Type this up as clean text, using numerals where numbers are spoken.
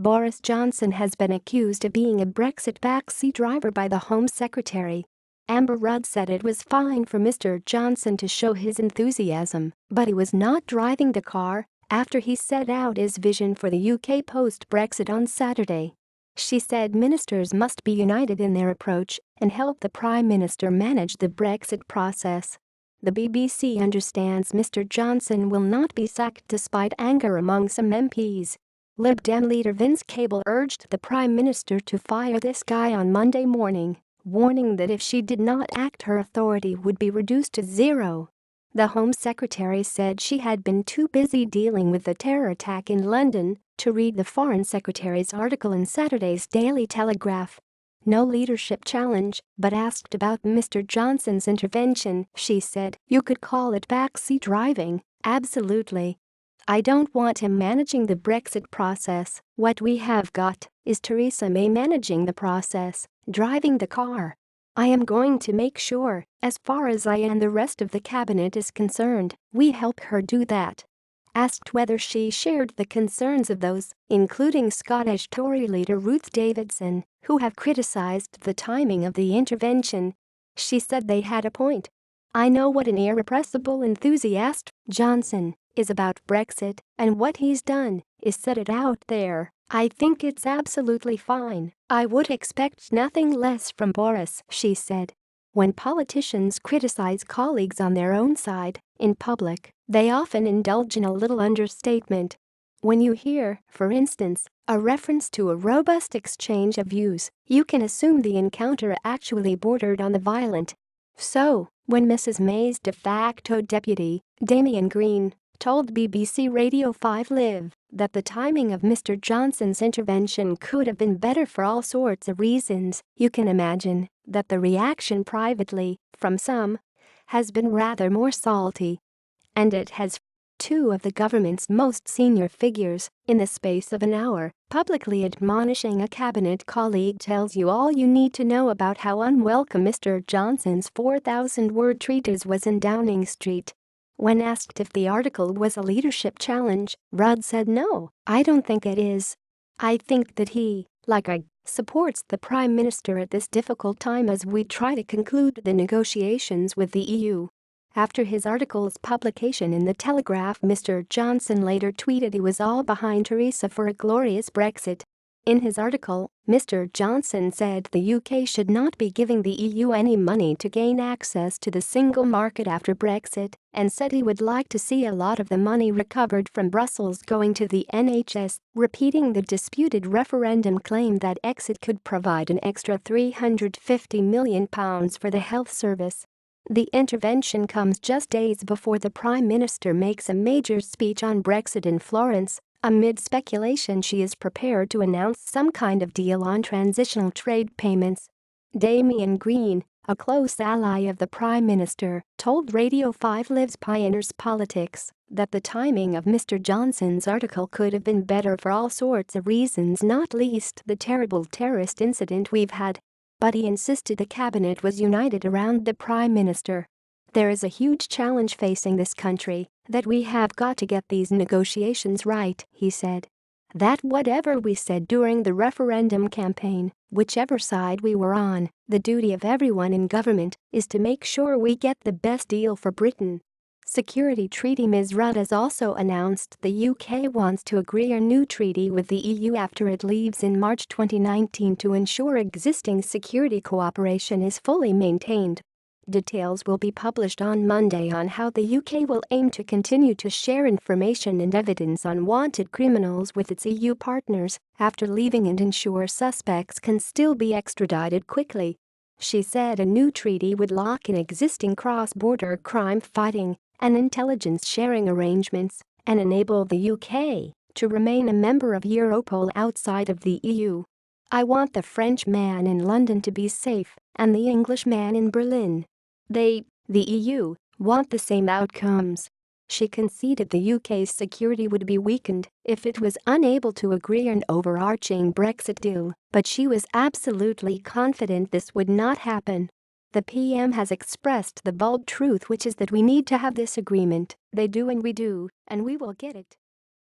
Boris Johnson has been accused of being a Brexit backseat driver by the Home Secretary. Amber Rudd said it was fine for Mr. Johnson to show his enthusiasm, but he was not driving the car after he set out his vision for the UK post-Brexit on Saturday. She said ministers must be united in their approach and help the Prime Minister manage the Brexit process. The BBC understands Mr. Johnson will not be sacked despite anger among some MPs. Lib Dem leader Vince Cable urged the Prime Minister to fire this guy on Monday morning, warning that if she did not act, her authority would be reduced to zero. The Home Secretary said she had been too busy dealing with the terror attack in London to read the Foreign Secretary's article in Saturday's Daily Telegraph. No leadership challenge, but asked about Mr. Johnson's intervention, she said, "You could call it backseat driving, absolutely. I don't want him managing the Brexit process. What we have got is Theresa May managing the process, driving the car. I am going to make sure, as far as I and the rest of the cabinet is concerned, we help her do that." Asked whether she shared the concerns of those, including Scottish Tory leader Ruth Davidson, who have criticised the timing of the intervention, she said they had a point. "I know what an irrepressible enthusiast Johnson is about Brexit, and what he's done is set it out there. I think it's absolutely fine. I would expect nothing less from Boris," she said. When politicians criticize colleagues on their own side, in public, they often indulge in a little understatement. When you hear, for instance, a reference to a robust exchange of views, you can assume the encounter actually bordered on the violent. So, when Mrs. May's de facto deputy, Damien Green, told BBC Radio 5 Live that the timing of Mr. Johnson's intervention could have been better for all sorts of reasons, you can imagine that the reaction privately, from some, has been rather more salty. And it has. Two of the government's most senior figures, in the space of an hour, publicly admonishing a cabinet colleague tells you all you need to know about how unwelcome Mr. Johnson's 4,000-word treatise was in Downing Street. When asked if the article was a leadership challenge, Rudd said no, "I don't think it is. I think that he, like I, supports the Prime Minister at this difficult time as we try to conclude the negotiations with the EU." After his article's publication in the Telegraph, Mr. Johnson later tweeted he was all behind Theresa for a glorious Brexit. In his article, Mr. Johnson said the UK should not be giving the EU any money to gain access to the single market after Brexit, and said he would like to see a lot of the money recovered from Brussels going to the NHS, repeating the disputed referendum claim that exit could provide an extra £350 million for the health service. The intervention comes just days before the Prime Minister makes a major speech on Brexit in Florence, amid speculation she is prepared to announce some kind of deal on transitional trade payments. Damien Green, a close ally of the Prime Minister, told Radio 5 Live's Pioneers Politics that the timing of Mr. Johnson's article could have been better for all sorts of reasons, not least the terrible terrorist incident we've had. But he insisted the cabinet was united around the Prime Minister. "There is a huge challenge facing this country, that we have got to get these negotiations right," he said. "That whatever we said during the referendum campaign, whichever side we were on, the duty of everyone in government is to make sure we get the best deal for Britain." Security treaty. Ms. Rudd has also announced the UK wants to agree a new treaty with the EU after it leaves in March 2019 to ensure existing security cooperation is fully maintained. Details will be published on Monday on how the UK will aim to continue to share information and evidence on wanted criminals with its EU partners after leaving and ensure suspects can still be extradited quickly. She said a new treaty would lock in existing cross-border crime fighting and intelligence sharing arrangements and enable the UK to remain a member of Europol outside of the EU. "I want the French man in London to be safe and the English man in Berlin. The EU, want the same outcomes." She conceded the UK's security would be weakened if it was unable to agree an overarching Brexit deal, but she was absolutely confident this would not happen. The PM has expressed the bold truth, which is that we need to have this agreement. They do and we do, and we will get it.